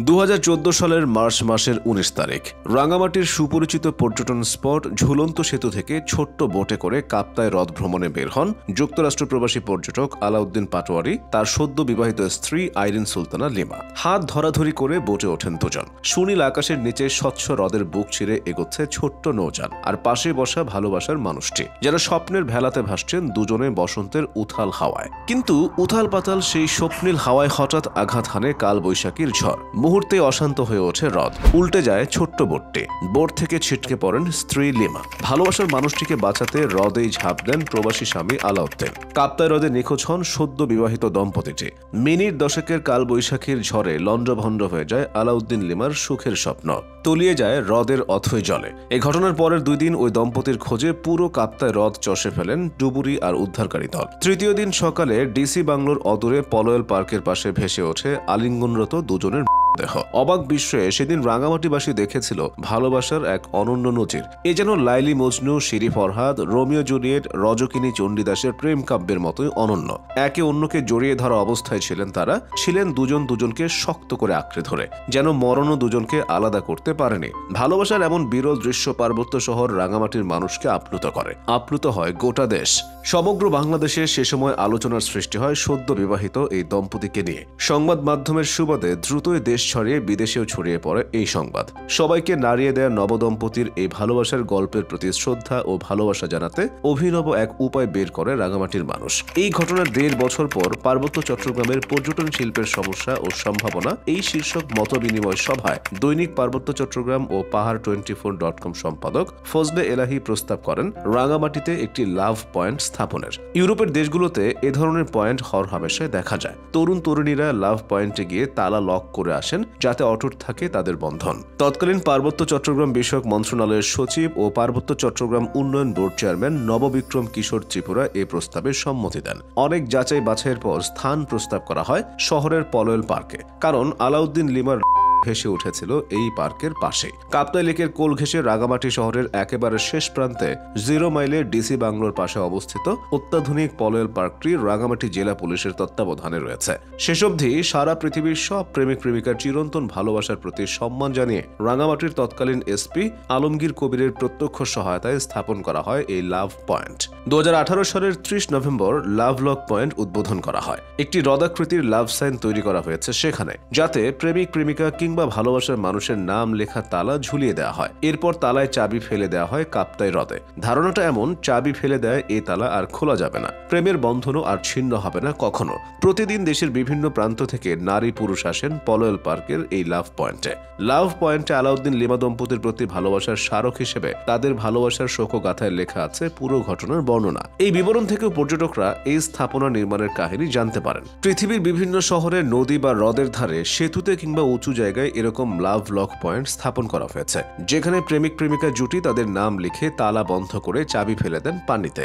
2014 সালের মার্চ মাসের 19 তারিখ রাঙামাটির সুপরিচিত পর্যটন স্পট ঝুলন্ত সেতু থেকে ছোট্ট বোটে করে কাপ্তাই হ্রদ ভ্রমণে বের হন যুক্তরাষ্ট্র প্রবাসী পর্যটক আলাউদ্দিন পাটোয়ারি তার সদ্য বিবাহিত স্ত্রী আইরিন সুলতানা লিমা। হাত ধরাধরি করে বোটে ওঠেন দুজন। সুনীল আকাশের নিচে স্বচ্ছ হ্রদের বুক চিরে এগোচ্ছে ছোট্ট নৌযান, আর পাশে বসা ভালোবাসার মানুষটি, যারা স্বপ্নের ভেলাতে ভাসছেন দুজনে বসন্তের উথাল হাওয়ায়। কিন্তু উথাল পাতাল সেই স্বপ্নীল হাওয়ায় হঠাৎ আঘাত হানে কাল বৈশাখীর ঝড়। মুহূর্তে অশান্ত হয়ে ওঠে হ্রদ, উল্টে যায় ছোট্ট বোটটি। বোট থেকে ছিটকে পড়েন স্ত্রী লিমা। ভালোবাসার মানুষটিকে বাঁচাতে হ্রদেই ঝাঁপ দেন প্রবাসী স্বামী আলাউদ্দিন। কাপ্তাই হ্রদে নিখোঁজ হন সদ্য বিবাহিত দম্পতিটি। মিনিট দশকের কাল বৈশাখীর ঝড়ে লণ্ডভণ্ড হয়ে যায় আলাউদ্দিন লিমার সুখের স্বপ্ন, তলিয়ে যায় হ্রদের অথই জলে। এই ঘটনার পরের 2 দিন ওই দম্পতির খোঁজে পুরো কাপ্তাই হ্রদ চষে ফেলেন ডুবুরি আর উদ্ধারকারী দল। তৃতীয় দিন সকালে ডিসি বাংলোর অদূরে পলয়েল পার্কের পাশে ভেসে ওঠে আলিঙ্গনরত দুজনের দেহ। অবাক বিস্ময়ে সেদিন রাঙামাটিবাসী দেখেছিল ভালোবাসার এক অনন্য নজির। এ যেন Laili Majnu, Siri Farhad, Romeo Juliet, রজকিনী চণ্ডীদাসের প্রেম কাব্যের মতোই অনন্য। একে অন্যকে জড়িয়ে ধরা অবস্থায় ছিলেন তারা, ছিলেন দুজন দুজনকে শক্ত করে আঁকড়ে ধরে, যেন মরণও দুজনকে আলাদা করতে পারেনি। ভালোবাসার এমন বিরল দৃশ্য পার্বত্য শহর রাঙামাটির মানুষকে আপ্লুত করে। আপ্লুত হয় গোটা দেশ। সমগ্র বাংলাদেশে সে সময় আলোচনার সৃষ্টি হয় সদ্য বিবাহিত এই দম্পতিকে নিয়ে। সংবাদ মাধ্যমের সুবাদে দ্রুতই দেশ ছড়িয়ে বিদেশেও ছড়িয়ে পড়ে এই সংবাদ। সবাইকে নাড়িয়ে দেয়া নবদম্পতির এই ভালোবাসার গল্পের প্রতি শ্রদ্ধা ও ভালোবাসা জানাতে অভিনব এক উপায় বের করে রাঙামাটির মানুষ। এই ঘটনার 1.5 বছর পর পার্বত্য চট্টগ্রামের পর্যটন শিল্পের সমস্যা ও সম্ভাবনা এই শীর্ষক মতবিনিময় সভায় দৈনিক পার্বত্য চট্টগ্রাম ও পাহাড়24.com সম্পাদক ফজলে এলাহি প্রস্তাব করেন রাঙামাটিতে একটি লাভ পয়েন্ট স্থাপনের। ইউরোপের দেশগুলোতে এ ধরনের পয়েন্ট হরহামেশায় দেখা যায়। তরুণ তরুণীরা লাভ পয়েন্টে গিয়ে তালা লক করে আসেন যাতে অটুট থাকে তাদের বন্ধন। তৎকালীন পার্বত্য চট্টগ্রাম বিষয়ক মন্ত্রণালয়ের সচিব ও পার্বত্য চট্টগ্রাম উন্নয়ন বোর্ড চেয়ারম্যান নববিক্রম কিশোর ত্রিপুরা এ প্রস্তাবে সম্মতি দেন। অনেক যাচাই বাছাইয়ের পর স্থান প্রস্তাব করা হয় শহরের পলয়েল পার্কে, কারণ আলাউদ্দিন লিমার ভেসে উঠেছিল এই পার্কের পাশে। কাপ্তাই লেকের কোল ঘেঁষে রাঙামাটি শহরের একেবারে শেষ প্রান্তে 0 মাইলে ডিসি বাংলোর পাশে অবস্থিত অত্যাধুনিক পলয়েল পার্কটি রাঙামাটি জেলা পুলিশের তত্ত্বাবধানে রয়েছে। শেষ অবধি সারা পৃথিবীর সব প্রেমিক প্রেমিকার চিরন্তন ভালোবাসার প্রতি সম্মান জানিয়ে রাঙামাটির তৎকালীন এসপি আলমগীর কবিরের প্রত্যক্ষ সহায়তায় স্থাপন করা হয় এই লাভ পয়েন্ট। 2018 সালের 30 নভেম্বর লাভ লক পয়েন্ট উদ্বোধন করা হয়। একটি হ্রদাকৃতির লাভ সাইন তৈরি করা হয়েছে সেখানে, যাতে প্রেমিক প্রেমিকা কিংবা ভালোবাসার মানুষের নাম লেখা তালা ঝুলিয়ে দেওয়া হয়। এরপর তালায় চাবি ফেলে দেওয়া হয় কাপ্তাই হ্রদে। ধারণাটা এমন, চাবি ফেলে দেয় এই তালা আর খোলা যাবে না, প্রেমের বন্ধনও আর ছিন্ন হবে না কখনো। প্রতিদিন দেশের বিভিন্ন প্রান্ত থেকে নারী পুরুষ আসেন পলয়েল পার্কের এই লাভ পয়েন্টে। লাভ পয়েন্টে আলাউদ্দিন লিমা দম্পতির প্রতি ভালোবাসার স্মারক হিসেবে তাদের ভালোবাসার শোকগাথায় লেখা আছে পুরো ঘটনার বর্ণনা। এই বিবরণ থেকেও পর্যটকরা এই স্থাপনা নির্মাণের কাহিনী জানতে পারেন। পৃথিবীর বিভিন্ন শহরে নদী বা হ্রদের ধারে সেতুতে কিংবা উঁচু জায়গায় এরকম লাভ লক পয়েন্ট স্থাপন করা হয়েছে, যেখানে প্রেমিক প্রেমিকা জুটি তাদের নাম লিখে তালা বন্ধ করে চাবি ফেলে দেন পানিতে।